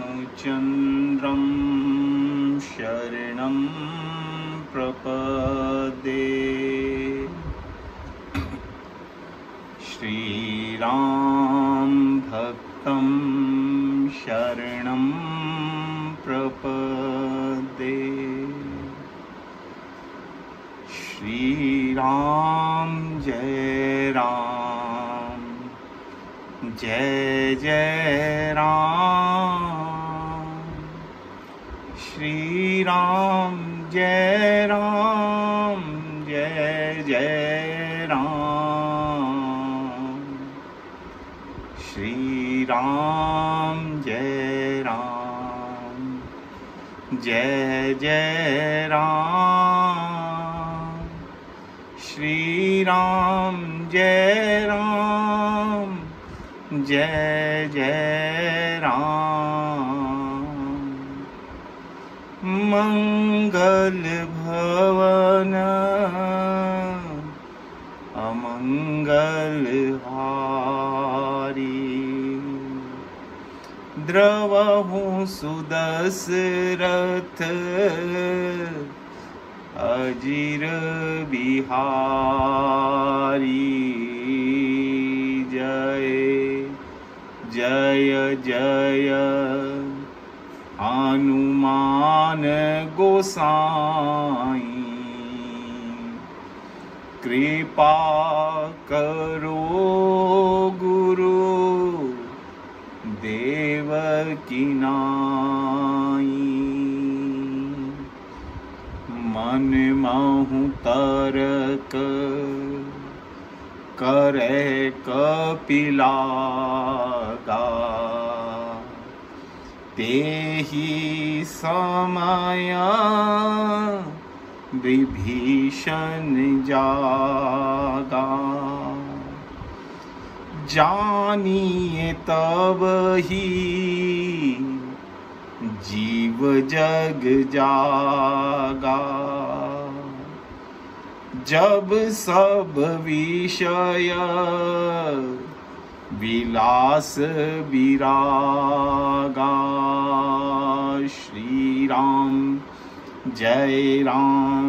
श्रीरामचन्द्रं शरणं प्रपद्ये। श्रीराम भक्तं शरणं प्रपद्ये। श्रीराम जय राम, जय जय राम। श्री राम जय राम, जय जय राम। श्री राम जय राम, जय जय राम। श्री राम जय राम, जय जय राम। मंगल भवन अमंगल हारी, द्रवहु सुदशरथ अजिर बिहारी। जय जय जय हनुमान गोसाई, कृपा करो गुरु देवकी नाई। मन महु तरक करे कपिलागा, तेहि समय विभीषण जागा। जानिए तब ही जीव जग जागा, जब सब विषय विलास विरागा। श्री राम जय राम,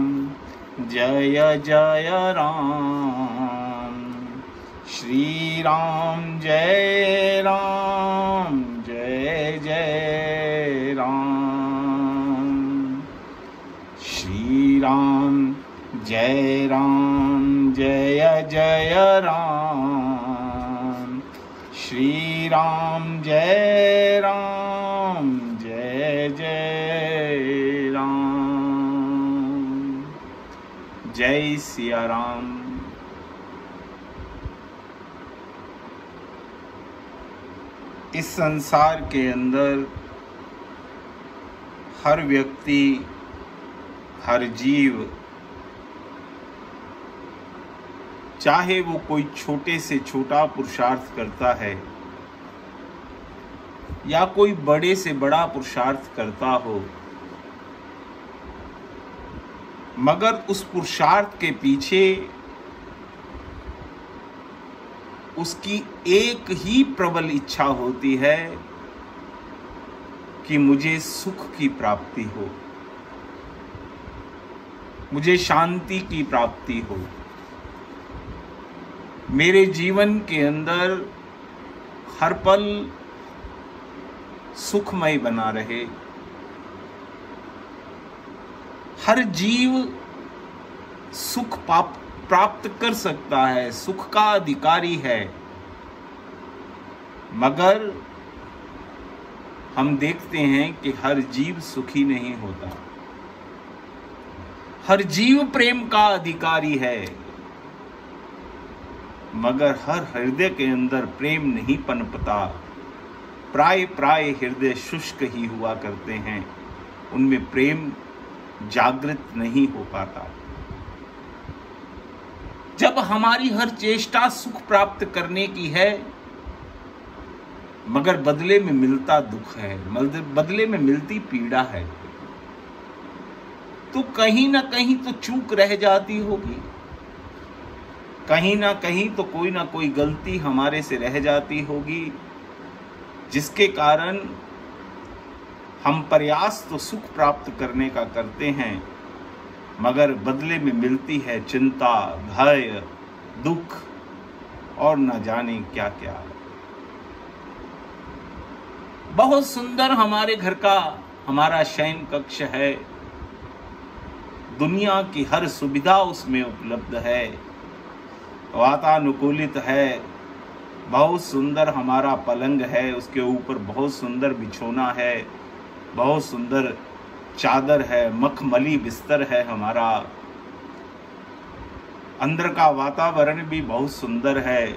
जय जय राम। श्री राम जय राम, जय जय राम। श्री राम जय राम, जय जय राम। श्री राम जय राम, जय जय राम। जय सिया राम। इस संसार के अंदर हर व्यक्ति, हर जीव, चाहे वो कोई छोटे से छोटा पुरुषार्थ करता है या कोई बड़े से बड़ा पुरुषार्थ करता हो, मगर उस पुरुषार्थ के पीछे उसकी एक ही प्रबल इच्छा होती है कि मुझे सुख की प्राप्ति हो, मुझे शांति की प्राप्ति हो, मेरे जीवन के अंदर हर पल सुखमय बना रहे। हर जीव सुख प्राप्त कर सकता है, सुख का अधिकारी है, मगर हम देखते हैं कि हर जीव सुखी नहीं होता। हर जीव प्रेम का अधिकारी है, मगर हर हृदय के अंदर प्रेम नहीं पनपता। प्राय प्राय हृदय शुष्क ही हुआ करते हैं, उनमें प्रेम जागृत नहीं हो पाता। जब हमारी हर चेष्टा सुख प्राप्त करने की है, मगर बदले में मिलता दुख है, बदले में मिलती पीड़ा है, तो कहीं ना कहीं तो चूक रह जाती होगी। कहीं ना कहीं तो कोई ना कोई गलती हमारे से रह जाती होगी, जिसके कारण हम प्रयास तो सुख प्राप्त करने का करते हैं, मगर बदले में मिलती है चिंता, भय, दुख और न जाने क्या क्या। बहुत सुंदर हमारे घर का हमारा शयन कक्ष है, दुनिया की हर सुविधा उसमें उपलब्ध है, वातानुकूलित है, बहुत सुंदर हमारा पलंग है, उसके ऊपर बहुत सुंदर बिछोना है, बहुत सुंदर चादर है, मखमली बिस्तर है हमारा, अंदर का वातावरण भी बहुत सुंदर है।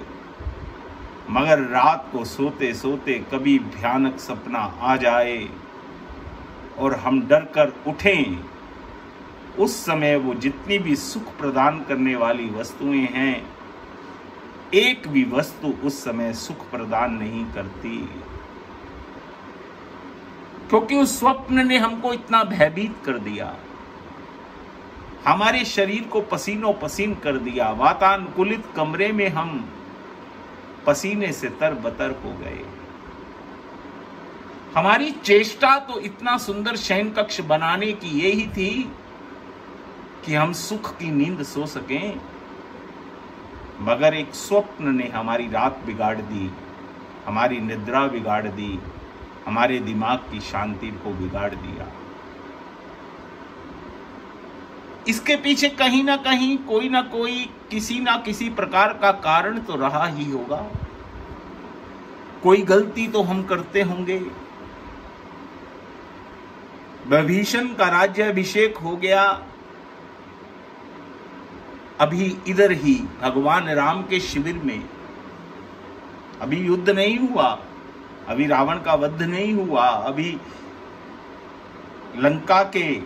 मगर रात को सोते सोते कभी भयानक सपना आ जाए और हम डर कर उठें, उस समय वो जितनी भी सुख प्रदान करने वाली वस्तुएं हैं, एक भी वस्तु उस समय सुख प्रदान नहीं करती, क्योंकि उस स्वप्न ने हमको इतना भयभीत कर दिया, हमारे शरीर को पसीनों पसीन कर दिया। वातानुकूलित कमरे में हम पसीने से तरबतर हो गए। हमारी चेष्टा तो इतना सुंदर शयन कक्ष बनाने की यही थी कि हम सुख की नींद सो सकें, मगर एक स्वप्न ने हमारी रात बिगाड़ दी, हमारी निद्रा बिगाड़ दी, हमारे दिमाग की शांति को बिगाड़ दिया। इसके पीछे कहीं ना कहीं कोई ना कोई किसी ना किसी प्रकार का कारण तो रहा ही होगा, कोई गलती तो हम करते होंगे। विभीषण का राज्याभिषेक हो गया, अभी इधर ही भगवान राम के शिविर में, अभी युद्ध नहीं हुआ, अभी रावण का वध नहीं हुआ, अभी लंका के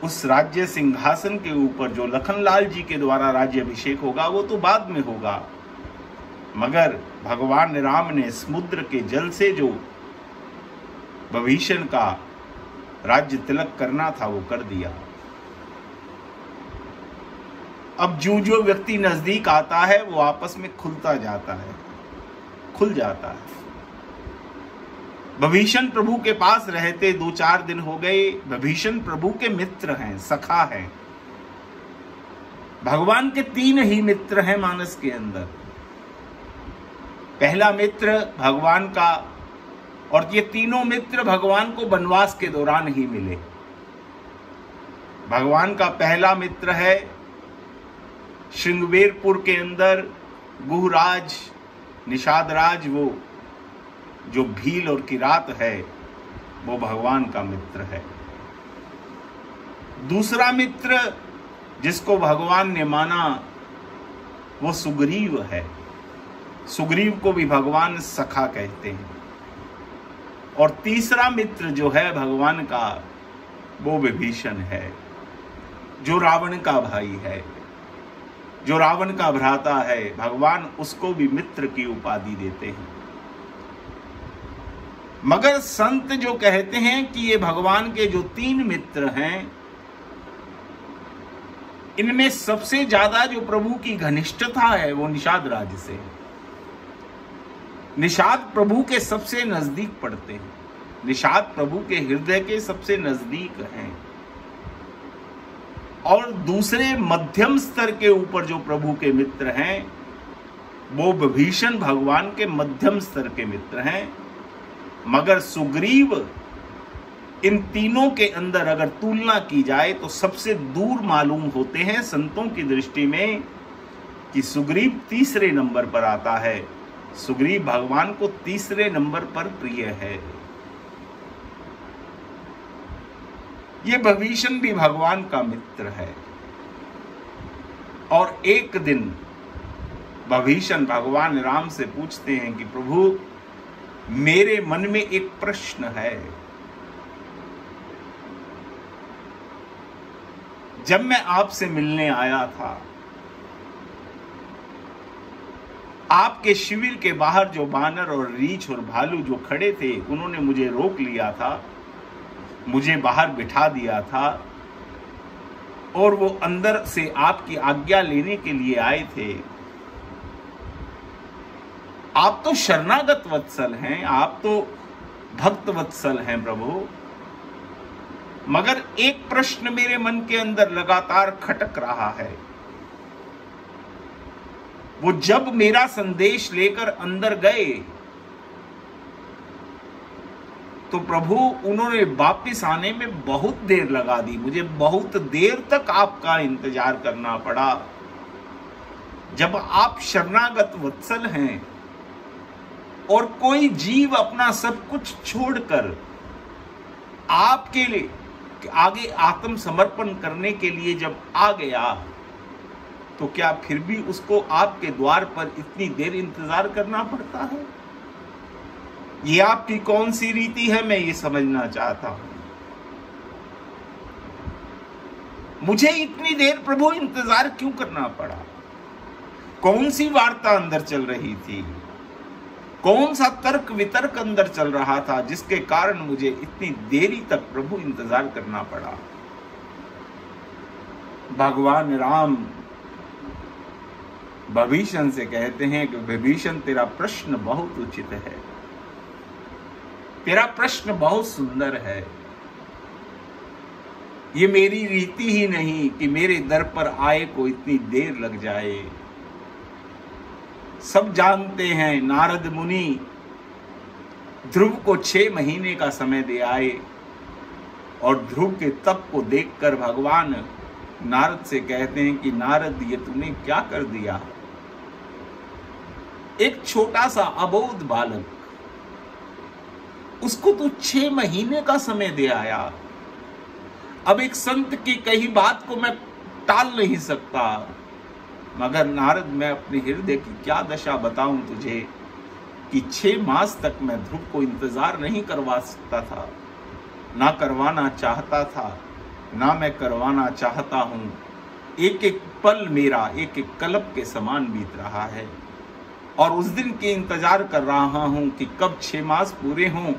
उस राज्य सिंहासन के ऊपर जो लखनलाल जी के द्वारा राज्याभिषेक होगा वो तो बाद में होगा, मगर भगवान राम ने समुद्र के जल से जो विभीषण का राज्य तिलक करना था वो कर दिया। अब जो जो व्यक्ति नजदीक आता है वो आपस में खुलता जाता है, खुल जाता है। विभीषण प्रभु के पास रहते 2-4 दिन हो गए। विभीषण प्रभु के मित्र हैं, सखा हैं। भगवान के 3 ही मित्र हैं मानस के अंदर। पहला मित्र भगवान का, और ये तीनों मित्र भगवान को वनवास के दौरान ही मिले। भगवान का पहला मित्र है श्रृंगवेरपुर के अंदर गुहराज, निषादराज, वो जो भील और किरात है वो भगवान का मित्र है। दूसरा मित्र जिसको भगवान ने माना वो सुग्रीव है। सुग्रीव को भी भगवान सखा कहते हैं। और तीसरा मित्र जो है भगवान का वो विभीषण है, जो रावण का भाई है, जो रावण का भ्राता है। भगवान उसको भी मित्र की उपाधि देते हैं। मगर संत जो कहते हैं कि ये भगवान के जो 3 मित्र हैं, इनमें सबसे ज्यादा जो प्रभु की घनिष्ठता है वो निषादराज से है। निषाद प्रभु के सबसे नजदीक पड़ते हैं, निषाद प्रभु के हृदय के सबसे नजदीक हैं। और दूसरे मध्यम स्तर के ऊपर जो प्रभु के मित्र हैं वो विभीषण भगवान के मध्यम स्तर के मित्र हैं। मगर सुग्रीव इन तीनों के अंदर अगर तुलना की जाए तो सबसे दूर मालूम होते हैं संतों की दृष्टि में कि सुग्रीव तीसरे नंबर पर आता है। सुग्रीव भगवान को तीसरे नंबर पर प्रिय है। ये विभीषण भी भगवान का मित्र है। और एक दिन विभीषण भगवान राम से पूछते हैं कि प्रभु, मेरे मन में एक प्रश्न है। जब मैं आपसे मिलने आया था, आपके शिविर के बाहर जो बानर और रीछ और भालू जो खड़े थे, उन्होंने मुझे रोक लिया था, मुझे बाहर बिठा दिया था और वो अंदर से आपकी आज्ञा लेने के लिए आए थे। आप तो शरणागत वत्सल हैं, आप तो भक्त वत्सल हैं प्रभु, मगर एक प्रश्न मेरे मन के अंदर लगातार खटक रहा है। वो जब मेरा संदेश लेकर अंदर गए तो प्रभु उन्होंने वापिस आने में बहुत देर लगा दी। मुझे बहुत देर तक आपका इंतजार करना पड़ा। जब आप शरणागत वत्सल हैं और कोई जीव अपना सब कुछ छोड़कर आपके लिए आगे आत्मसमर्पण करने के लिए जब आ गया, तो क्या फिर भी उसको आपके द्वार पर इतनी देर इंतजार करना पड़ता है? ये आपकी कौन सी रीति है, मैं ये समझना चाहता हूं। मुझे इतनी देर प्रभु इंतजार क्यों करना पड़ा? कौन सी वार्ता अंदर चल रही थी? कौन सा तर्क वितर्क अंदर चल रहा था जिसके कारण मुझे इतनी देरी तक प्रभु इंतजार करना पड़ा? भगवान राम विभीषण से कहते हैं कि विभीषण, तेरा प्रश्न बहुत उचित है, तेरा प्रश्न बहुत सुंदर है। ये मेरी रीति ही नहीं कि मेरे दर पर आए को इतनी देर लग जाए। सब जानते हैं नारद मुनि ध्रुव को 6 महीने का समय दे आए और ध्रुव के तप को देखकर भगवान नारद से कहते हैं कि नारद, ये तूने क्या कर दिया? एक छोटा सा अबोध बालक, उसको तू 6 महीने का समय दे आया। अब एक संत की कही बात को मैं टाल नहीं सकता, मगर नारद, मैं अपने हृदय की क्या दशा बताऊं तुझे कि 6 मास तक मैं ध्रुव को इंतजार नहीं करवा सकता था, ना करवाना चाहता था, ना मैं करवाना चाहता हूं। एक एक पल मेरा एक एक कल्प के समान बीत रहा है और उस दिन के इंतजार कर रहा हूं कि कब 6 मास पूरे हों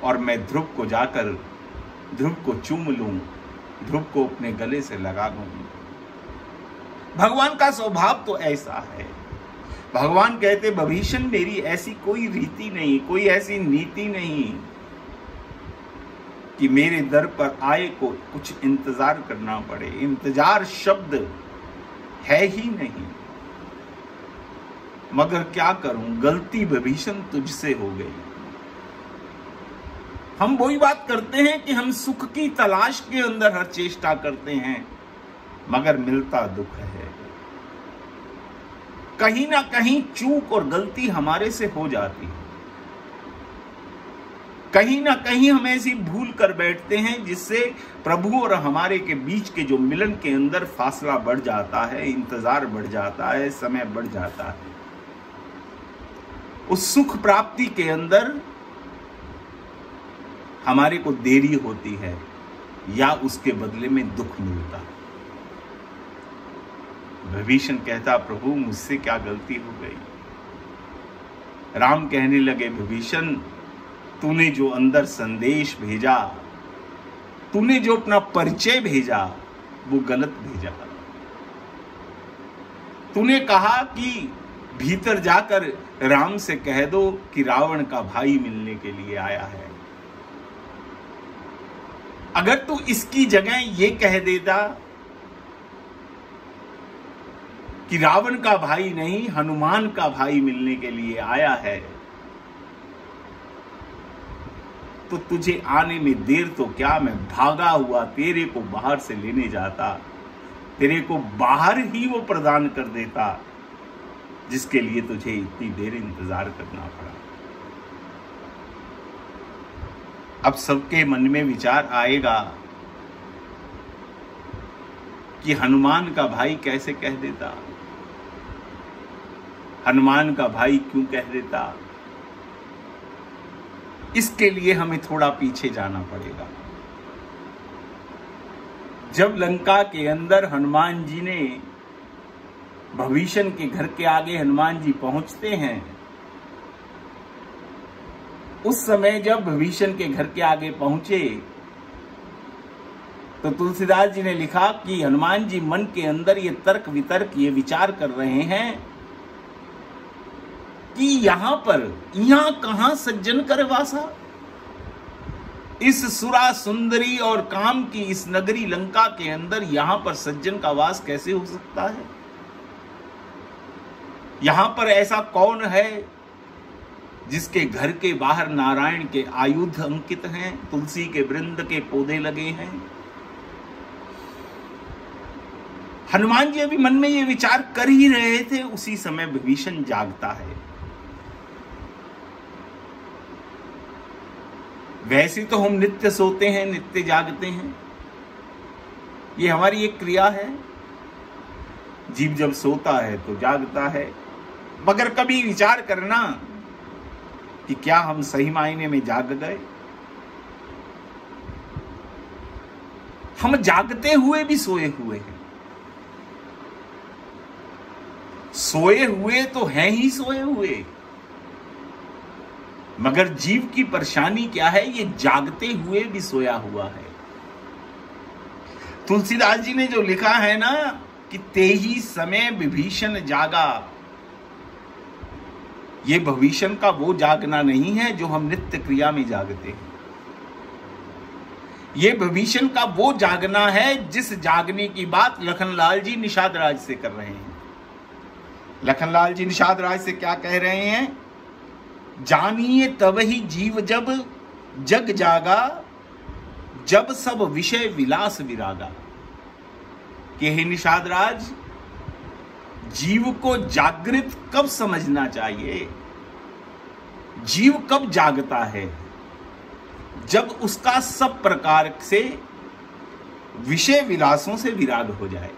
और मैं ध्रुव को जाकर ध्रुव को चूम लूं, ध्रुव को अपने गले से लगा लूं। भगवान का स्वभाव तो ऐसा है। भगवान कहते, विभीषण, मेरी ऐसी कोई रीति नहीं, कोई ऐसी नीति नहीं कि मेरे दर पर आए को कुछ इंतजार करना पड़े। इंतजार शब्द है ही नहीं, मगर क्या करूं, गलती विभीषण तुझसे हो गई। हम वही बात करते हैं कि हम सुख की तलाश के अंदर हर चेष्टा करते हैं, मगर मिलता दुख है। कहीं ना कहीं चूक और गलती हमारे से हो जाती है। कहीं ना कहीं हम ऐसी भूल कर बैठते हैं जिससे प्रभु और हमारे के बीच के जो मिलन के अंदर फासला बढ़ जाता है, इंतजार बढ़ जाता है, समय बढ़ जाता है। उस सुख प्राप्ति के अंदर हमारे को देरी होती है या उसके बदले में दुख मिलता है। विभीषण कहता, प्रभु मुझसे क्या गलती हो गई? राम कहने लगे, विभीषण, तूने जो अंदर संदेश भेजा, तूने जो अपना परिचय भेजा, वो गलत भेजा। तूने कहा कि भीतर जाकर राम से कह दो कि रावण का भाई मिलने के लिए आया है। अगर तू इसकी जगह ये कह देता कि रावण का भाई नहीं, हनुमान का भाई मिलने के लिए आया है, तो तुझे आने में देर तो क्या, मैं भागा हुआ तेरे को बाहर से लेने जाता, तेरे को बाहर ही वो प्रदान कर देता जिसके लिए तुझे इतनी देर इंतजार करना पड़ा। अब सबके मन में विचार आएगा कि हनुमान का भाई कैसे कह देता, हनुमान का भाई क्यों कह देता। इसके लिए हमें थोड़ा पीछे जाना पड़ेगा। जब लंका के अंदर हनुमान जी ने विभीषण के घर के आगे हनुमान जी पहुंचते हैं, उस समय जब विभीषण के घर के आगे पहुंचे तो तुलसीदास जी ने लिखा कि हनुमान जी मन के अंदर ये तर्क वितर्क, ये विचार कर रहे हैं कि यहां कहां सज्जन कर वासा, इस सुरा सुंदरी और काम की इस नगरी लंका के अंदर यहां पर सज्जन का वास कैसे हो सकता है? यहां पर ऐसा कौन है जिसके घर के बाहर नारायण के आयुध अंकित हैं, तुलसी के वृंद के पौधे लगे हैं? हनुमान जी अभी मन में ये विचार कर ही रहे थे, उसी समय विभीषण जागता है। वैसे तो हम नित्य सोते हैं, नित्य जागते हैं, ये हमारी एक क्रिया है। जीव जब सोता है तो जागता है, मगर कभी विचार करना कि क्या हम सही मायने में जाग गए? हम जागते हुए भी सोए हुए हैं। सोए हुए तो हैं ही सोए हुए, मगर जीव की परेशानी क्या है? ये जागते हुए भी सोया हुआ है। तुलसीदास जी ने जो लिखा है ना कि तेही समय विभीषण जागा, ये विभीषण का वो जागना नहीं है जो हम नित्य क्रिया में जागते हैं। ये विभीषण का वो जागना है जिस जागने की बात लखनलाल जी निषाद राज से कर रहे हैं। लखनलाल जी निषाद राज से क्या कह रहे हैं? जानिए तब ही जीव जब जग जागा, जब सब विषय विलास विरागा। कि हे निषाद राज, जीव को जागृत कब समझना चाहिए? जीव कब जागता है? जब उसका सब प्रकार से विषय विलासों से विराग हो जाए।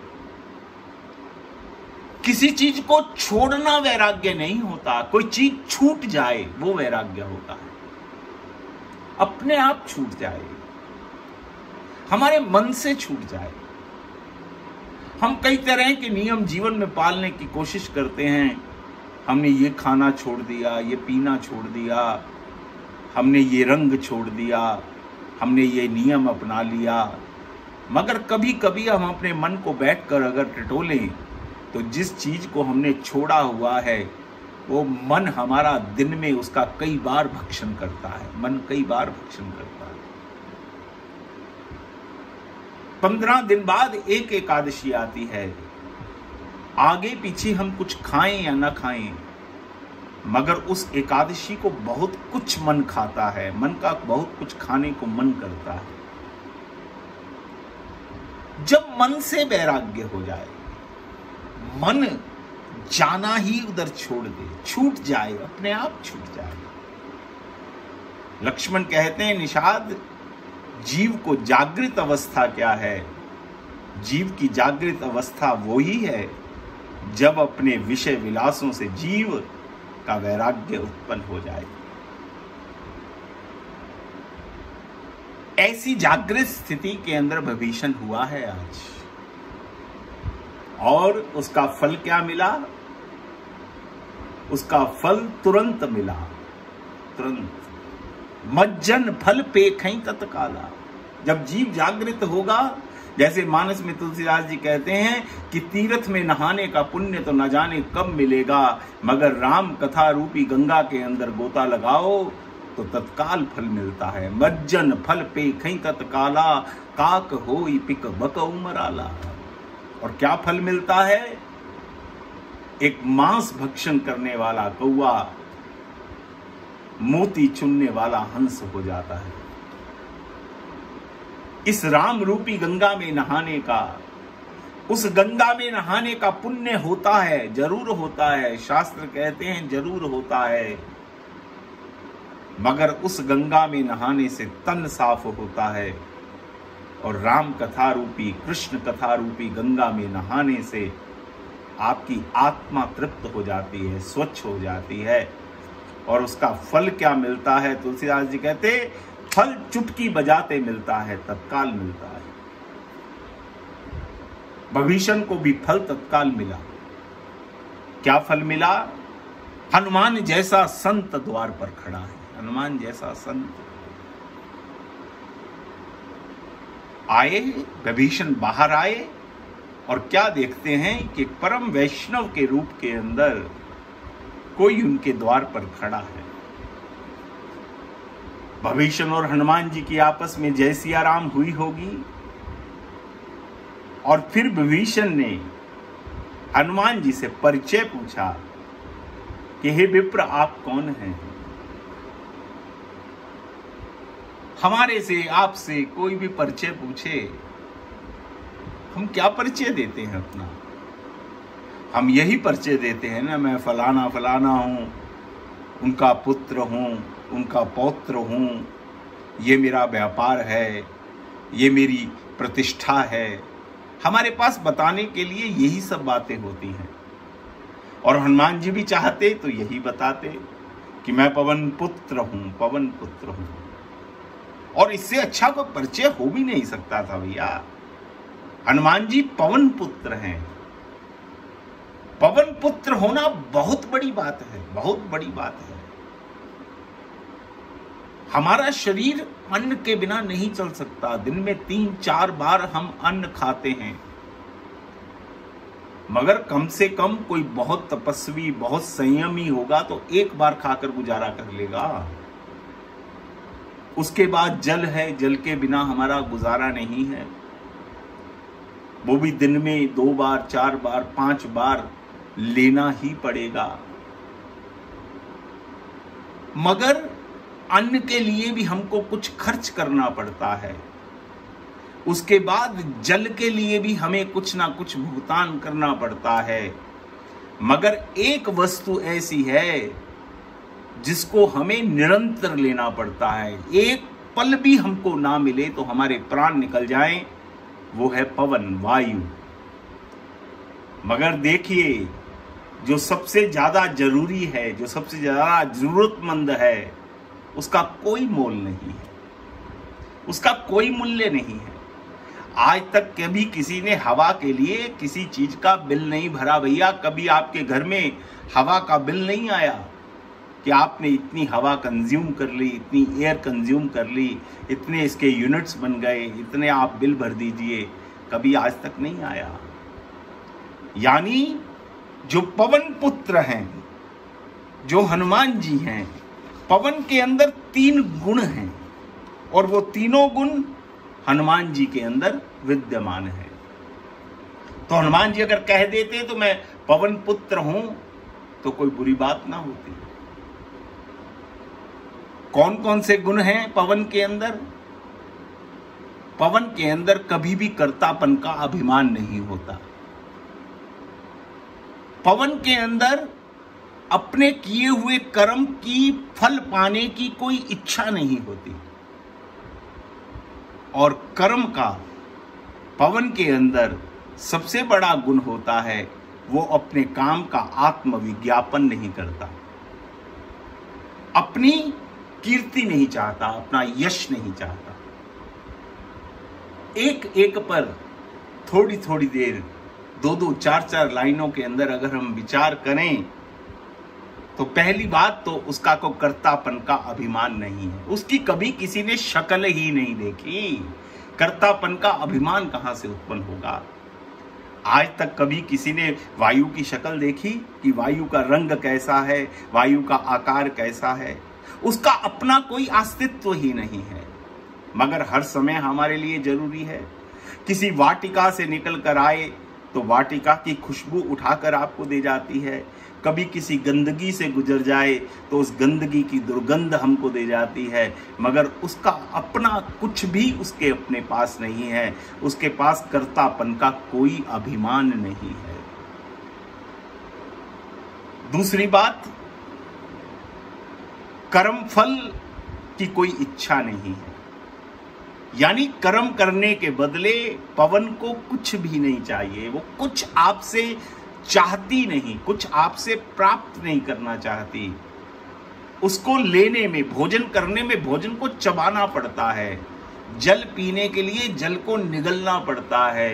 किसी चीज को छोड़ना वैराग्य नहीं होता, कोई चीज छूट जाए वो वैराग्य होता है। अपने आप छूट जाए, हमारे मन से छूट जाए। हम कई तरह के नियम जीवन में पालने की कोशिश करते हैं। हमने ये खाना छोड़ दिया, ये पीना छोड़ दिया, हमने ये रंग छोड़ दिया, हमने ये नियम अपना लिया, मगर कभी कभी हम अपने मन को बैठकर अगर टटोलें तो जिस चीज को हमने छोड़ा हुआ है वो मन हमारा दिन में उसका कई बार भक्षण करता है। मन कई बार भक्षण करता है। 15 दिन बाद एक एकादशी आती है। आगे पीछे हम कुछ खाएं या ना खाएं, मगर उस एकादशी को बहुत कुछ मन खाता है। मन का बहुत कुछ खाने को मन करता है। जब मन से वैराग्य हो जाए, मन जाना ही उधर छोड़ दे, छूट जाए, अपने आप छूट जाए। लक्ष्मण कहते हैं निषाद, जीव को जागृत अवस्था क्या है? जीव की जागृत अवस्था वो ही है जब अपने विषय विलासों से जीव का वैराग्य उत्पन्न हो जाए। ऐसी जागृत स्थिति के अंदर विभीषण हुआ है आज, और उसका फल क्या मिला? उसका फल तुरंत मिला, तुरंत। मज्जन फल पेखई तत्काला। जब जीव जागृत होगा, जैसे मानस में तुलसीदास जी कहते हैं कि तीर्थ में नहाने का पुण्य तो न जाने कब मिलेगा, मगर राम कथा रूपी गंगा के अंदर गोता लगाओ तो तत्काल फल मिलता है। मज्जन फल पेखई तत्काला, काक होई पिक बक उमराला। और क्या फल मिलता है? एक मांस भक्षण करने वाला कौवा मोती चुनने वाला हंस हो जाता है। इस राम रूपी गंगा में नहाने का, उस गंगा में नहाने का पुण्य होता है, जरूर होता है। शास्त्र कहते हैं जरूर होता है, मगर उस गंगा में नहाने से तन साफ होता है, और राम कथा रूपी, कृष्ण कथा रूपी गंगा में नहाने से आपकी आत्मा तृप्त हो जाती है, स्वच्छ हो जाती है। और उसका फल क्या मिलता है? तुलसीदास जी कहते फल चुटकी बजाते मिलता है, तत्काल मिलता है। विभीषण को भी फल तत्काल मिला। क्या फल मिला? हनुमान जैसा संत द्वार पर खड़ा है। हनुमान जैसा संत आए, विभीषण बाहर आए, और क्या देखते हैं कि परम वैष्णव के रूप के अंदर कोई उनके द्वार पर खड़ा है। भविष्य और हनुमान जी की आपस में जय सिया राम हुई होगी और फिर विभीषण ने हनुमान जी से परिचय पूछा कि हे विप्र, आप कौन हैं? हमारे से आपसे कोई भी परिचय पूछे, हम क्या परिचय देते हैं अपना? हम यही परिचय देते हैं ना, मैं फलाना फलाना हूं, उनका पुत्र हूं, उनका पौत्र हूं, ये मेरा व्यापार है, ये मेरी प्रतिष्ठा है। हमारे पास बताने के लिए यही सब बातें होती हैं। और हनुमान जी भी चाहते तो यही बताते कि मैं पवन पुत्र हूं, पवन पुत्र हूं। और इससे अच्छा कोई परिचय हो भी नहीं सकता था भैया। हनुमान जी पवन पुत्र हैं। पवन पुत्र होना बहुत बड़ी बात है, बहुत बड़ी बात है। हमारा शरीर अन्न के बिना नहीं चल सकता। दिन में 3-4 बार हम अन्न खाते हैं, मगर कम से कम कोई बहुत तपस्वी, बहुत संयमी होगा तो एक बार खाकर गुजारा कर लेगा। उसके बाद जल है, जल के बिना हमारा गुजारा नहीं है। वो भी दिन में 2 बार, 4 बार, 5 बार लेना ही पड़ेगा। मगर अन्न के लिए भी हमको कुछ खर्च करना पड़ता है। उसके बाद जल के लिए भी हमें कुछ ना कुछ भुगतान करना पड़ता है। मगर एक वस्तु ऐसी है जिसको हमें निरंतर लेना पड़ता है। एक पल भी हमको ना मिले तो हमारे प्राण निकल जाएं, वो है पवन, वायु। मगर देखिए, जो सबसे ज्यादा जरूरी है, जो सबसे ज्यादा जरूरतमंद है, उसका कोई मोल नहीं है, उसका कोई मूल्य नहीं है। आज तक कभी किसी ने हवा के लिए किसी चीज का बिल नहीं भरा भैया। कभी आपके घर में हवा का बिल नहीं आया कि आपने इतनी हवा कंज्यूम कर ली, इतनी एयर कंज्यूम कर ली, इतने इसके यूनिट्स बन गए, इतने आप बिल भर दीजिए। कभी आज तक नहीं आया। यानी जो पवन पुत्र हैं, जो हनुमान जी हैं, पवन के अंदर 3 गुण हैं और वो तीनों गुण हनुमान जी के अंदर विद्यमान है। तो हनुमान जी अगर कह देते तो मैं पवन पुत्र हूं तो कोई बुरी बात ना होती। कौन कौन से गुण हैं पवन के अंदर? पवन के अंदर कभी भी कर्तापन का अभिमान नहीं होता। पवन के अंदर अपने किए हुए कर्म की फल पाने की कोई इच्छा नहीं होती। और कर्म का पवन के अंदर सबसे बड़ा गुण होता है, वो अपने काम का आत्मविज्ञापन नहीं करता, अपनी कीर्ति नहीं चाहता, अपना यश नहीं चाहता। एक एक पर थोड़ी थोड़ी देर, 2-2, 4-4 लाइनों के अंदर अगर हम विचार करें तो पहली बात तो उसका को कर्तापन का अभिमान नहीं है। उसकी कभी किसी ने शक्ल ही नहीं देखी। कर्तापन का अभिमान कहां से उत्पन्न होगा? आज तक कभी किसी ने वायु की शक्ल देखी कि वायु का रंग कैसा है, वायु का आकार कैसा है? उसका अपना कोई अस्तित्व ही नहीं है। मगर हर समय हमारे लिए जरूरी है। किसी वाटिका से निकल कर आए तो वाटिका की खुशबू उठाकर आपको दे जाती है। कभी किसी गंदगी से गुजर जाए तो उस गंदगी की दुर्गंध हमको दे जाती है। मगर उसका अपना कुछ भी उसके अपने पास नहीं है। उसके पास कर्तापन का कोई अभिमान नहीं है। दूसरी बात, कर्म फल की कोई इच्छा नहीं है। यानी कर्म करने के बदले पवन को कुछ भी नहीं चाहिए। वो कुछ आपसे चाहती नहीं, कुछ आपसे प्राप्त नहीं करना चाहती। उसको लेने में, भोजन करने में भोजन को चबाना पड़ता है, जल पीने के लिए जल को निगलना पड़ता है।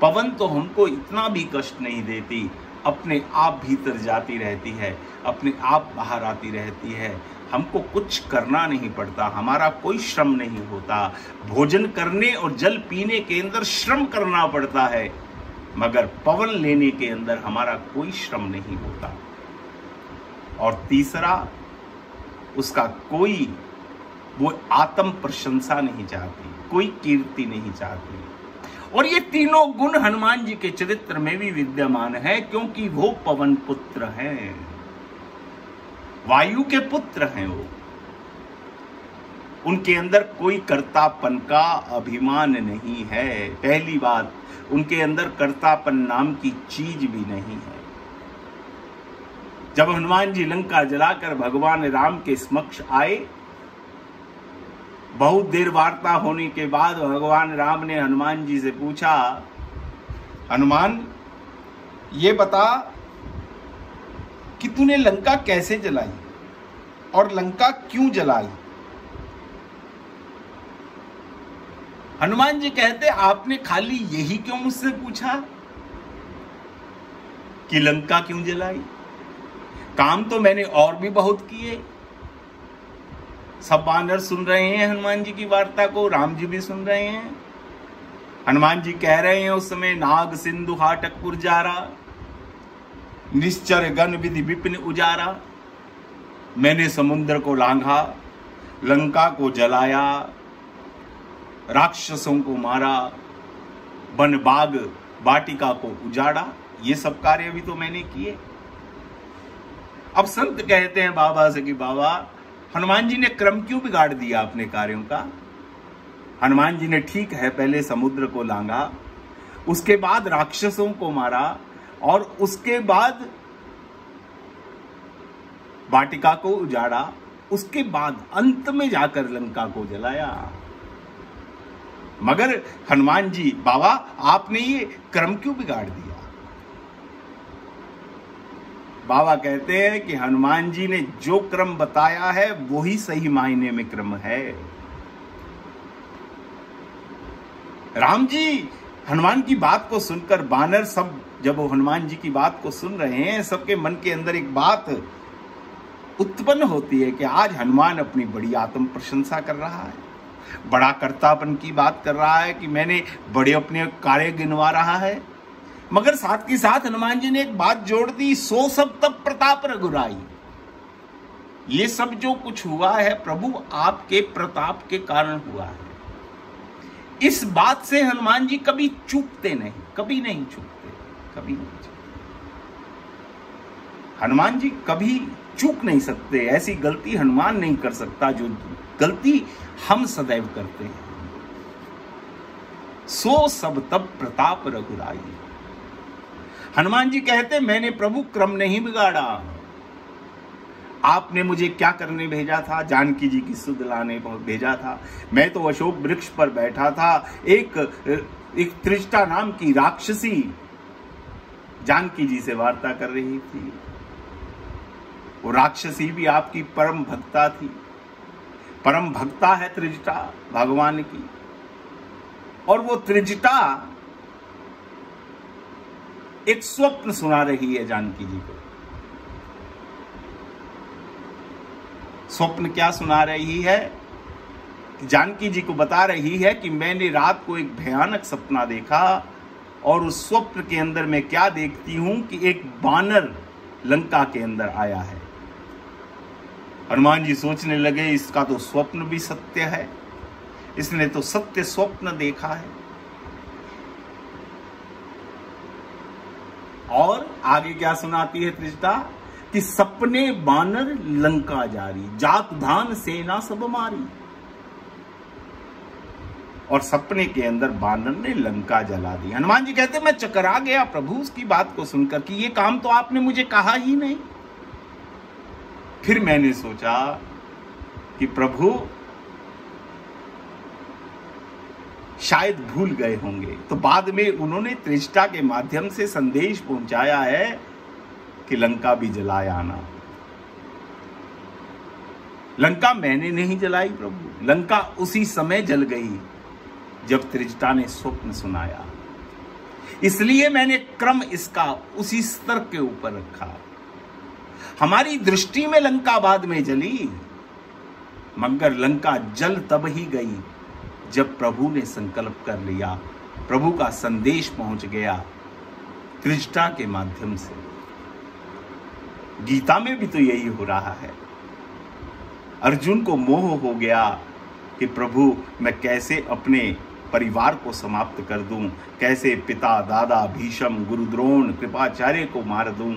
पवन तो हमको इतना भी कष्ट नहीं देती, अपने आप भीतर जाती रहती है, अपने आप बाहर आती रहती है। हमको कुछ करना नहीं पड़ता, हमारा कोई श्रम नहीं होता। भोजन करने और जल पीने के अंदर श्रम करना पड़ता है, मगर पवन लेने के अंदर हमारा कोई श्रम नहीं होता। और तीसरा, उसका कोई वो आत्म प्रशंसा नहीं चाहती, कोई कीर्ति नहीं चाहती। और ये तीनों गुण हनुमान जी के चरित्र में भी विद्यमान है, क्योंकि वो पवन पुत्र हैं, वायु के पुत्र हैं वो। उनके अंदर कोई कर्तापन का अभिमान नहीं है। पहली बात, उनके अंदर कर्तापन नाम की चीज भी नहीं है। जब हनुमान जी लंका जलाकर भगवान राम के समक्ष आए, बहुत देर वार्ता होने के बाद भगवान राम ने हनुमान जी से पूछा, हनुमान ये बता कि तूने लंका कैसे जलाई और लंका क्यों जलाई। हनुमान जी कहते, आपने खाली यही क्यों मुझसे पूछा कि लंका क्यों जलाई? काम तो मैंने और भी बहुत किए। सब वानर सुन रहे हैं हनुमान जी की वार्ता को, राम जी भी सुन रहे हैं। हनुमान जी कह रहे हैं उस समय, नाग सिंधु हाटक पुरजारा, निश्चर गण विधि विपिन उजारा। मैंने समुद्र को लांघा, लंका को जलाया, राक्षसों को मारा, वन बाग वाटिका को उजाड़ा। ये सब कार्य भी तो मैंने किए। अब संत कहते हैं बाबा से कि बाबा, हनुमान जी ने क्रम क्यों बिगाड़ दिया अपने कार्यों का? हनुमान जी ने ठीक है पहले समुद्र को लांघा, उसके बाद राक्षसों को मारा, और उसके बाद वाटिका को उजाड़ा, उसके बाद अंत में जाकर लंका को जलाया। मगर हनुमान जी, बाबा आपने ये क्रम क्यों बिगाड़ दिया? बाबा कहते हैं कि हनुमान जी ने जो क्रम बताया है वही सही मायने में क्रम है। राम जी हनुमान की बात को सुनकर, बानर सब जब वो हनुमान जी की बात को सुन रहे हैं, सबके मन के अंदर एक बात उत्पन्न होती है कि आज हनुमान अपनी बड़ी आत्म प्रशंसा कर रहा है, बड़ा कर्तापन की बात कर रहा है कि मैंने बड़े अपने कार्य गिनवा रहा है। मगर साथ के साथ हनुमान जी ने एक बात जोड़ दी, सो सब तब प्रताप रघुराई। ये सब जो कुछ हुआ है प्रभु आपके प्रताप के कारण हुआ है। इस बात से हनुमान जी कभी चूकते नहीं, कभी नहीं चूकते, कभी नहीं चूकते। हनुमान जी कभी चूक नहीं सकते। ऐसी गलती हनुमान नहीं कर सकता जो गलती हम सदैव करते हैं। सो सब तब प्रताप रघुराई। हनुमान जी कहते, मैंने प्रभु क्रम नहीं बिगाड़ा। आपने मुझे क्या करने भेजा था? जानकी जी की सुध लाने भेजा था। मैं तो अशोक वृक्ष पर बैठा था। एक त्रिजटा नाम की राक्षसी जानकी जी से वार्ता कर रही थी। वो राक्षसी भी आपकी परम भक्ता थी। परम भक्ता है त्रिजटा भगवान की। और वो त्रिजटा एक स्वप्न सुना रही है जानकी जी को। स्वप्न क्या सुना रही है? जानकी जी को बता रही है कि मैंने रात को एक भयानक सपना देखा, और उस स्वप्न के अंदर मैं क्या देखती हूं कि एक बानर लंका के अंदर आया है। हनुमान जी सोचने लगे, इसका तो स्वप्न भी सत्य है, इसने तो सत्य स्वप्न देखा है। और आगे क्या सुनाती है त्रिजटा कि सपने बानर लंका जारी, जात धान सेना सब मारी। और सपने के अंदर बानर ने लंका जला दी। हनुमान जी कहते, मैं चकरा गया प्रभु उसकी बात को सुनकर कि ये काम तो आपने मुझे कहा ही नहीं। फिर मैंने सोचा कि प्रभु शायद भूल गए होंगे, तो बाद में उन्होंने त्रिजटा के माध्यम से संदेश पहुंचाया है कि लंका भी जलाया आना। लंका मैंने नहीं जलाई प्रभु, लंका उसी समय जल गई जब त्रिजटा ने स्वप्न सुनाया। इसलिए मैंने क्रम इसका उसी स्तर के ऊपर रखा। हमारी दृष्टि में लंका बाद में जली, मगर लंका जल तब ही गई जब प्रभु ने संकल्प कर लिया, प्रभु का संदेश पहुंच गया त्रिजटा के माध्यम से। गीता में भी तो यही हो रहा है। अर्जुन को मोह हो गया कि प्रभु मैं कैसे अपने परिवार को समाप्त कर दूं, कैसे पिता दादा भीष्म गुरु द्रोण कृपाचार्य को मार दूं।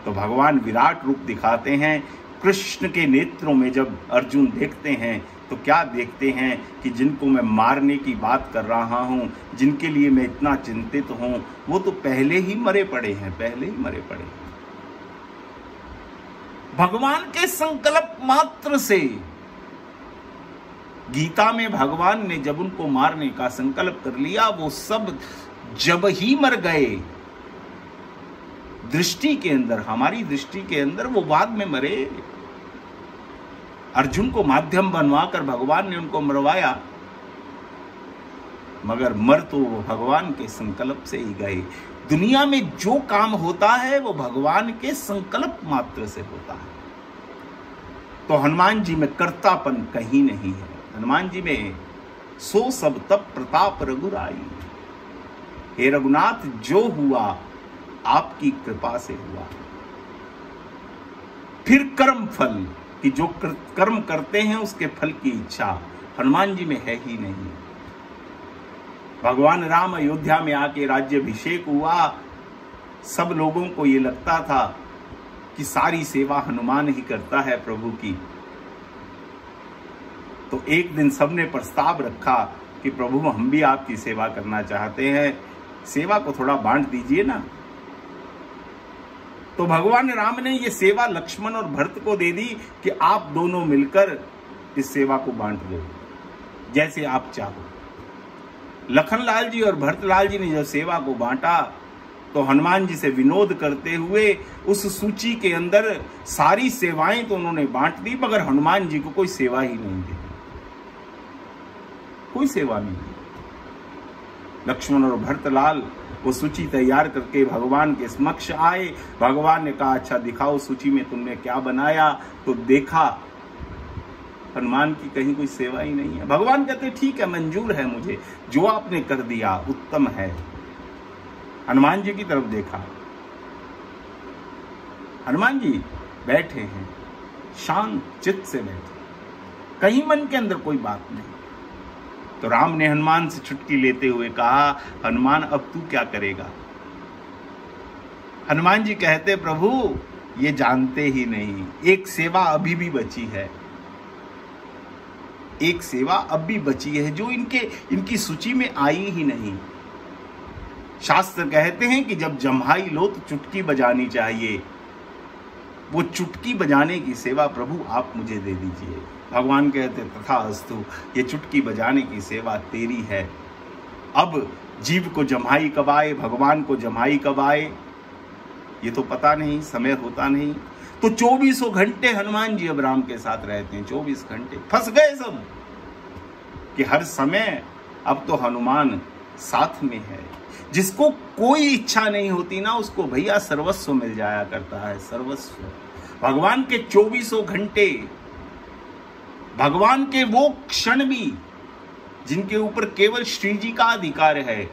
तो भगवान विराट रूप दिखाते हैं। कृष्ण के नेत्रों में जब अर्जुन देखते हैं तो क्या देखते हैं कि जिनको मैं मारने की बात कर रहा हूं, जिनके लिए मैं इतना चिंतित हूं, वो तो पहले ही मरे पड़े हैं, पहले ही मरे पड़े हैं। भगवान के संकल्प मात्र से, गीता में भगवान ने जब उनको मारने का संकल्प कर लिया, वो सब जब ही मर गए। दृष्टि के अंदर, हमारी दृष्टि के अंदर वो बाद में मरे। अर्जुन को माध्यम बनवाकर भगवान ने उनको मरवाया, मगर मर तो वो भगवान के संकल्प से ही गए। दुनिया में जो काम होता है वो भगवान के संकल्प मात्र से होता है। तो हनुमान जी में कर्तापन कहीं नहीं है। हनुमान जी में सो सब तब प्रताप रघुराई। हे रघुनाथ, जो हुआ आपकी कृपा से हुआ। फिर कर्म फल, कि जो कर्म करते हैं उसके फल की इच्छा हनुमान जी में है ही नहीं। भगवान राम अयोध्या में आके राज्याभिषेक हुआ, सब लोगों को ये लगता था कि सारी सेवा हनुमान ही करता है प्रभु की। तो एक दिन सबने प्रस्ताव रखा कि प्रभु हम भी आपकी सेवा करना चाहते हैं, सेवा को थोड़ा बांट दीजिए ना। तो भगवान राम ने ये सेवा लक्ष्मण और भरत को दे दी कि आप दोनों मिलकर इस सेवा को बांट दो जैसे आप चाहो। लखनलाल जी और भरतलाल जी ने जब सेवा को बांटा तो हनुमान जी से विनोद करते हुए उस सूची के अंदर सारी सेवाएं तो उन्होंने बांट दी, मगर हनुमान जी को कोई सेवा ही नहीं दी, कोई सेवा नहीं दी। लक्ष्मण और भरतलाल वो सूची तैयार करके भगवान के समक्ष आए। भगवान ने कहा अच्छा दिखाओ सूची में तुमने क्या बनाया। तो देखा हनुमान की कहीं कोई सेवा ही नहीं है। भगवान कहते ठीक है, मंजूर है मुझे, जो आपने कर दिया उत्तम है। हनुमान जी की तरफ देखा, हनुमान जी बैठे हैं, शांत चित्त से बैठे, कहीं मन के अंदर कोई बात नहीं। तो राम ने हनुमान से चुटकी लेते हुए कहा, हनुमान अब तू क्या करेगा। हनुमान जी कहते प्रभु ये जानते ही नहीं, एक सेवा अभी भी बची है, एक सेवा अब भी बची है जो इनकी सूची में आई ही नहीं। शास्त्र कहते हैं कि जब जम्हाई लो तो चुटकी बजानी चाहिए, वो चुटकी बजाने की सेवा प्रभु आप मुझे दे दीजिए। भगवान कहते तथास्तु, ये चुटकी बजाने की सेवा तेरी है। अब जीव को जम्हाई कब आए, भगवान को जम्हाई कब आए, ये तो पता नहीं, समय होता नहीं। तो 24 घंटे हनुमान जी अब राम के साथ रहते हैं। 24 घंटे फंस गए सब कि हर समय अब तो हनुमान साथ में है। जिसको कोई इच्छा नहीं होती ना, उसको भैया सर्वस्व मिल जाया करता है, सर्वस्व। भगवान के 24 घंटे, भगवान के वो क्षण भी जिनके ऊपर केवल श्री जी का अधिकार है,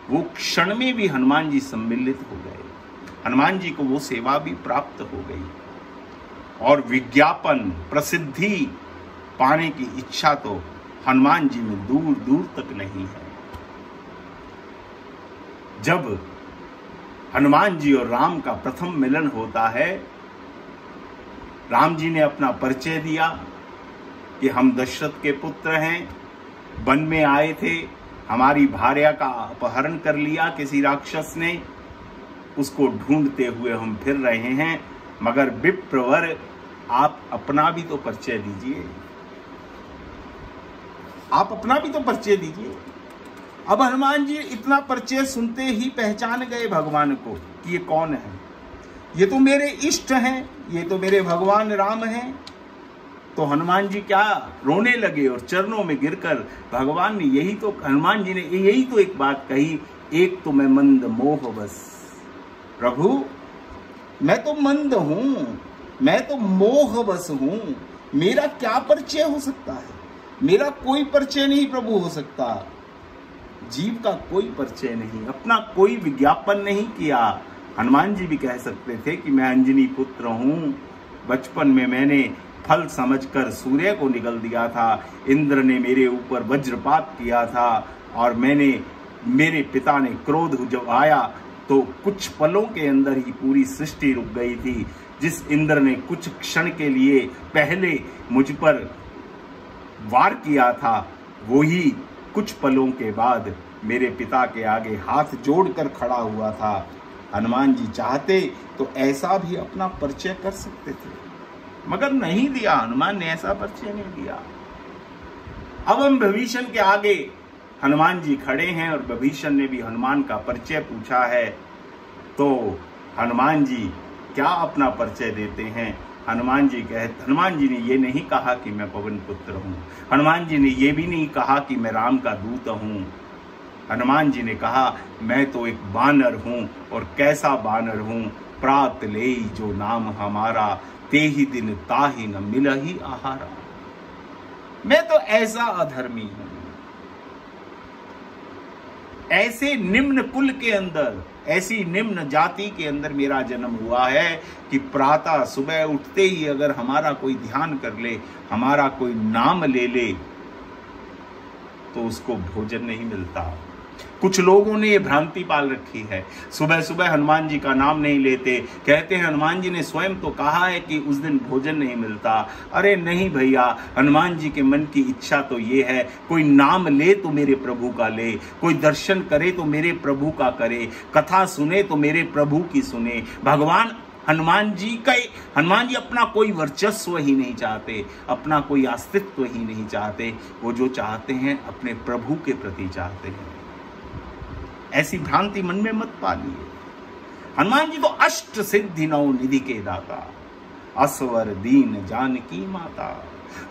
वो क्षण में भी हनुमान जी सम्मिलित हो गए। हनुमान जी को वो सेवा भी प्राप्त हो गई और विज्ञापन, प्रसिद्धि पाने की इच्छा तो हनुमान जी में दूर दूर तक नहीं है। जब हनुमान जी और राम का प्रथम मिलन होता है, राम जी ने अपना परिचय दिया कि हम दशरथ के पुत्र हैं, वन में आए थे, हमारी भार्या का अपहरण कर लिया किसी राक्षस ने, उसको ढूंढते हुए हम फिर रहे हैं, मगर विप्रवर आप अपना भी तो परिचय दीजिए, आप अपना भी तो परिचय दीजिए। अब हनुमान जी इतना परिचय सुनते ही पहचान गए भगवान को कि ये कौन है, ये तो मेरे इष्ट हैं, ये तो मेरे भगवान राम हैं। तो हनुमान जी क्या रोने लगे और चरणों में गिरकर भगवान ने हनुमान जी ने यही तो एक बात कही, एक तो मैं मंद मोह बस। प्रभु मैं तो मंद हूं, मैं तो मोह बस हूं, मेरा क्या परिचय हो सकता है, मेरा कोई परिचय नहीं प्रभु हो सकता। जीव का कोई परिचय नहीं, अपना कोई विज्ञापन नहीं किया, हनुमान जी भी कह सकते थे कि मैं अंजनी पुत्र हूँ, बचपन में मैंने फल समझकर सूर्य को निगल दिया था, इंद्र ने मेरे ऊपर वज्रपात किया था और मेरे पिता ने क्रोध जब आया तो कुछ पलों के अंदर ही पूरी सृष्टि रुक गई थी। जिस इंद्र ने कुछ क्षण के लिए पहले मुझ पर वार किया था, वो ही कुछ पलों के बाद मेरे पिता के आगे हाथ जोड़कर खड़ा हुआ था। हनुमान जी चाहते तो ऐसा भी अपना परिचय कर सकते थे, मगर नहीं दिया, हनुमान ने ऐसा परिचय नहीं दिया। अब हम विभीषण के आगे हनुमान जी खड़े हैं और विभीषण ने भी हनुमान का परिचय पूछा है, तो हनुमान जी क्या अपना परिचय देते हैं? हनुमान जी ने ये नहीं कहा कि मैं पवन पुत्र हूं, हनुमान जी ने ये भी नहीं कहा कि मैं राम का दूत हूं। हनुमान जी ने कहा मैं तो एक बानर हूं, और कैसा बानर हूं, प्रात ले जो नाम हमारा, ते ही दिन ताहि न मिलहि आहारा। मैं तो ऐसा अधर्मी हूं, ऐसे निम्न कुल के अंदर, ऐसी निम्न जाति के अंदर मेरा जन्म हुआ है कि प्रातः सुबह उठते ही अगर हमारा कोई ध्यान कर ले, हमारा कोई नाम ले ले, तो उसको भोजन नहीं मिलता। कुछ लोगों ने ये भ्रांति पाल रखी है, सुबह सुबह हनुमान जी का नाम नहीं लेते, कहते हैं हनुमान जी ने स्वयं तो कहा है कि उस दिन भोजन नहीं मिलता। अरे नहीं भैया, हनुमान जी के मन की इच्छा तो ये है, कोई नाम ले तो मेरे प्रभु का ले, कोई दर्शन करे तो मेरे प्रभु का करे, कथा सुने तो मेरे प्रभु की सुने। भगवान हनुमान जी अपना कोई वर्चस्व ही नहीं चाहते, अपना कोई अस्तित्व ही नहीं चाहते, वो जो चाहते हैं अपने प्रभु के प्रति चाहते हैं। ऐसी भ्रांति मन में मत पालिए। हनुमान जी तो अष्ट सिद्धि नौ निधि के दाता, असवर दीन जानकी माता,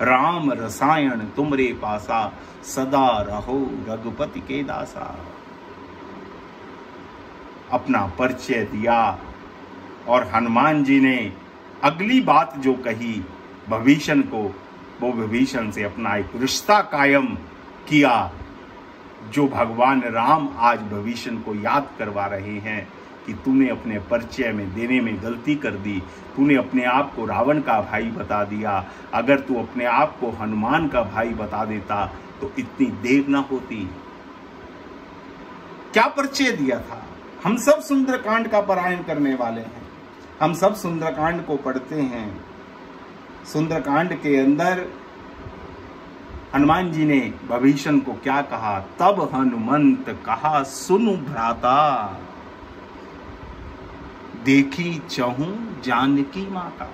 राम रसायन तुमरे पासा, सदा रहो रघुपति के दासा। अपना परिचय दिया और हनुमान जी ने अगली बात जो कही विभीषण को, वो विभीषण से अपना एक रिश्ता कायम किया, जो भगवान राम आज विभीषण को याद करवा रहे हैं कि तूने अपने परिचय में देने में गलती कर दी, तूने अपने आप को रावण का भाई बता दिया। अगर तू अपने आप को हनुमान का भाई बता देता तो इतनी देर ना होती। क्या परिचय दिया था? हम सब सुंदरकांड का पारायण करने वाले हैं, हम सब सुंदरकांड को पढ़ते हैं। सुंदरकांड के अंदर हनुमान जी ने विभीषण को क्या कहा? तब हनुमंत कहा सुनु भ्राता, देखी चहूं जानकी माता।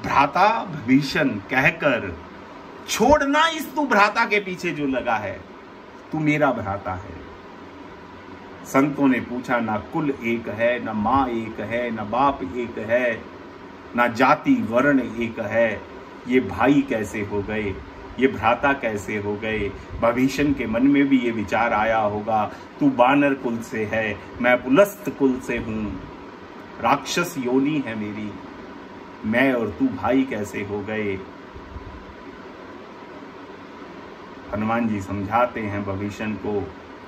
भ्राता विभीषण कहकर, छोड़ना इस तू भ्राता के पीछे जो लगा है, तू मेरा भ्राता है। संतों ने पूछा, ना कुल एक है, ना माँ एक है, ना बाप एक है, ना जाति वर्ण एक है, ये भाई कैसे हो गए, ये भ्राता कैसे हो गए? विभीषण के मन में भी ये विचार आया होगा, तू बानर कुल से है, मैं पुलस्त कुल से हूं, राक्षस योनि है मेरी, मैं और तू भाई कैसे हो गए? हनुमान जी समझाते हैं विभीषण को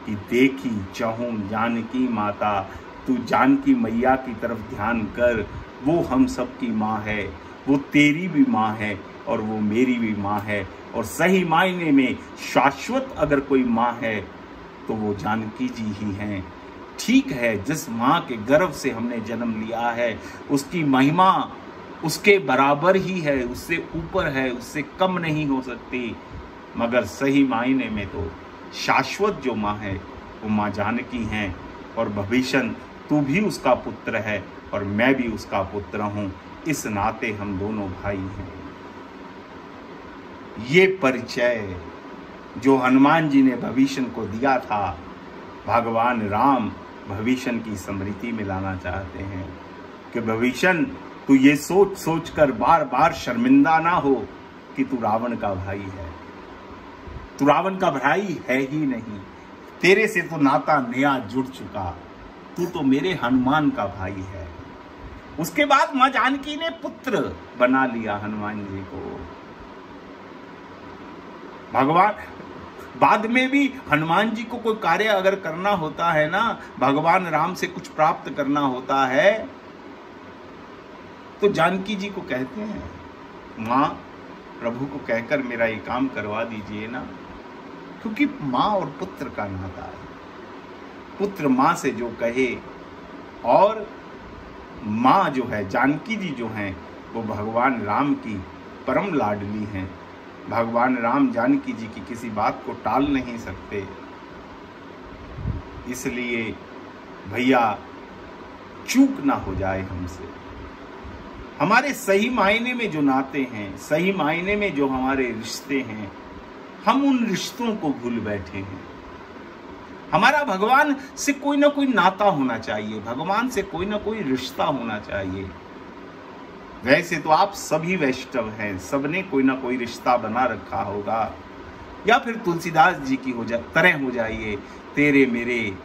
कि देखी चहूं जानकी माता, तू जानकी मैया की तरफ ध्यान कर, वो हम सबकी माँ है, वो तेरी भी माँ है और वो मेरी भी माँ है, और सही मायने में शाश्वत अगर कोई माँ है तो वो जानकी जी ही हैं। ठीक है, जिस माँ के गर्भ से हमने जन्म लिया है उसकी महिमा उसके बराबर ही है, उससे ऊपर है, उससे कम नहीं हो सकती, मगर सही मायने में तो शाश्वत जो माँ है वो माँ जानकी हैं। और विभीषण, तू भी उसका पुत्र है और मैं भी उसका पुत्र हूँ, इस नाते हम दोनों भाई हैं। ये परिचय जो हनुमान जी ने विभीषण को दिया था, भगवान राम विभीषण की स्मृति में लाना चाहते हैं कि विभीषण, तू ये सोच सोच कर बार बार शर्मिंदा ना हो कि तू रावण का भाई है। तू रावण का भाई है ही नहीं, तेरे से तो नाता नया जुड़ चुका, तू तो मेरे हनुमान का भाई है। उसके बाद मां जानकी ने पुत्र बना लिया हनुमान जी को। भगवान बाद में भी हनुमान जी को कोई कार्य अगर करना होता है ना, भगवान राम से कुछ प्राप्त करना होता है, तो जानकी जी को कहते हैं, माँ प्रभु को कहकर मेरा ये काम करवा दीजिए ना। क्योंकि माँ और पुत्र का नाता है, पुत्र माँ से जो कहे, और माँ जो है जानकी जी जो हैं वो भगवान राम की परम लाडली हैं। भगवान राम जानकी जी की किसी बात को टाल नहीं सकते। इसलिए भैया चूक ना हो जाए हमसे। हमारे सही मायने में जो नाते हैं, सही मायने में जो हमारे रिश्ते हैं, हम उन रिश्तों को भूल बैठे हैं। हमारा भगवान से कोई ना कोई नाता होना चाहिए, भगवान से कोई ना कोई रिश्ता होना चाहिए। वैसे तो आप सभी वैष्णव हैं, सबने कोई ना कोई रिश्ता बना रखा होगा, या फिर तुलसीदास जी की तरह हो जाइए, तेरे मेरे।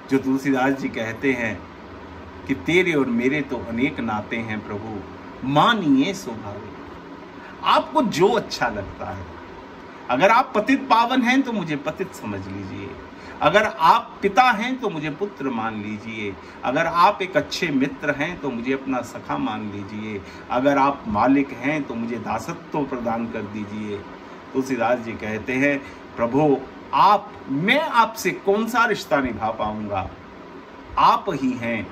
जो तुलसीदास जी कहते हैं कि तेरे और मेरे तो अनेक नाते हैं प्रभु, मानिए स्वभावे। आपको जो अच्छा लगता है, अगर आप पतित पावन हैं तो मुझे पतित समझ लीजिए, अगर आप पिता हैं तो मुझे पुत्र मान लीजिए, अगर आप एक अच्छे मित्र हैं तो मुझे अपना सखा मान लीजिए, अगर आप मालिक हैं तो मुझे दासत्व प्रदान कर दीजिए। तुलसीदास जी कहते हैं, प्रभु मैं आपसे कौन सा रिश्ता निभा पाऊंगा? आप ही हैं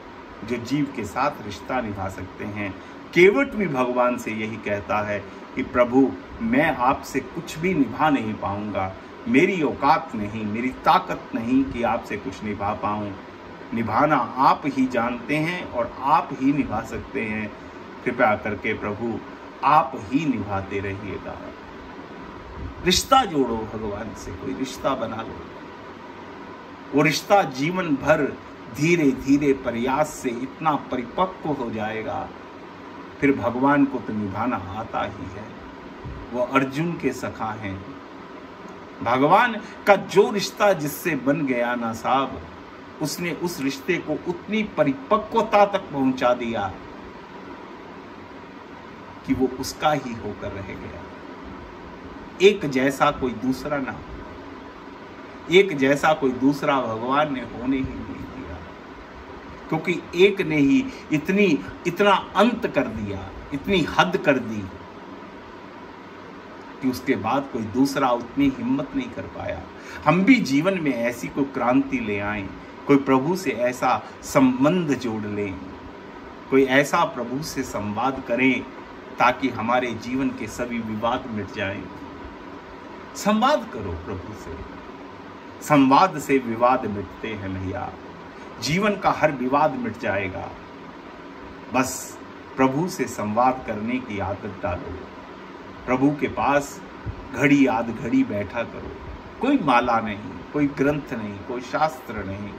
जो जीव के साथ रिश्ता निभा सकते हैं। केवट भी भगवान से यही कहता है कि प्रभु मैं आपसे कुछ भी निभा नहीं पाऊंगा, मेरी औकात नहीं, मेरी ताकत नहीं कि आपसे कुछ निभा पाऊं। निभाना आप ही जानते हैं और आप ही निभा सकते हैं। कृपया करके प्रभु आप ही निभाते रहिएगा। रिश्ता जोड़ो भगवान से, कोई रिश्ता बना लो। वो रिश्ता जीवन भर धीरे धीरे प्रयास से इतना परिपक्व हो जाएगा, फिर भगवान को तो निभाना आता ही है। वो अर्जुन के सखा हैं। भगवान का जो रिश्ता जिससे बन गया ना साहब, उसने उस रिश्ते को उतनी परिपक्वता तक पहुंचा दिया कि वो उसका ही होकर रह गया। एक जैसा कोई दूसरा ना, एक जैसा कोई दूसरा भगवान ने होने ही नहीं दिया, क्योंकि एक ने ही इतना अंत कर दिया, इतनी हद कर दी कि उसके बाद कोई दूसरा उतनी हिम्मत नहीं कर पाया। हम भी जीवन में ऐसी कोई क्रांति ले आएं, कोई प्रभु से ऐसा संबंध जोड़ लें, कोई ऐसा प्रभु से संवाद करें ताकि हमारे जीवन के सभी विवाद मिट जाएं। संवाद करो प्रभु से, संवाद से विवाद मिटते हैं भैया। जीवन का हर विवाद मिट जाएगा। बस प्रभु से संवाद करने की आदत डालो। प्रभु के पास घड़ी आध घड़ी बैठा करो। कोई माला नहीं, कोई ग्रंथ नहीं, कोई शास्त्र नहीं,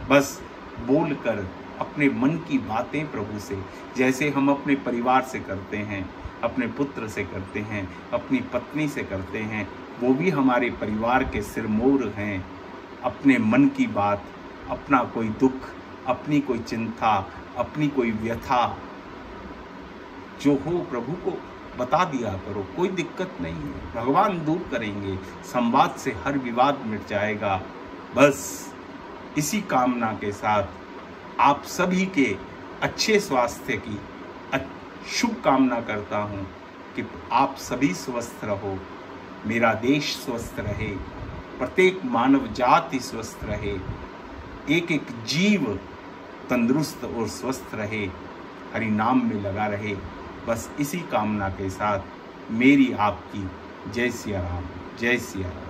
बस बोलकर अपने मन की बातें प्रभु से, जैसे हम अपने परिवार से करते हैं, अपने पुत्र से करते हैं, अपनी पत्नी से करते हैं, वो भी हमारे परिवार के सिरमौर हैं। अपने मन की बात, अपना कोई दुख, अपनी कोई चिंता, अपनी कोई व्यथा जो हो प्रभु को बता दिया करो। कोई दिक्कत नहीं है, भगवान दूर करेंगे। संवाद से हर विवाद मिट जाएगा। बस इसी कामना के साथ आप सभी के अच्छे स्वास्थ्य की शुभ कामना करता हूँ कि आप सभी स्वस्थ रहो, मेरा देश स्वस्थ रहे, प्रत्येक मानव जाति स्वस्थ रहे, एक एक जीव तंदुरुस्त और स्वस्थ रहे, हरि नाम में लगा रहे। बस इसी कामना के साथ मेरी आपकी जय सिया राम, जय सिया राम।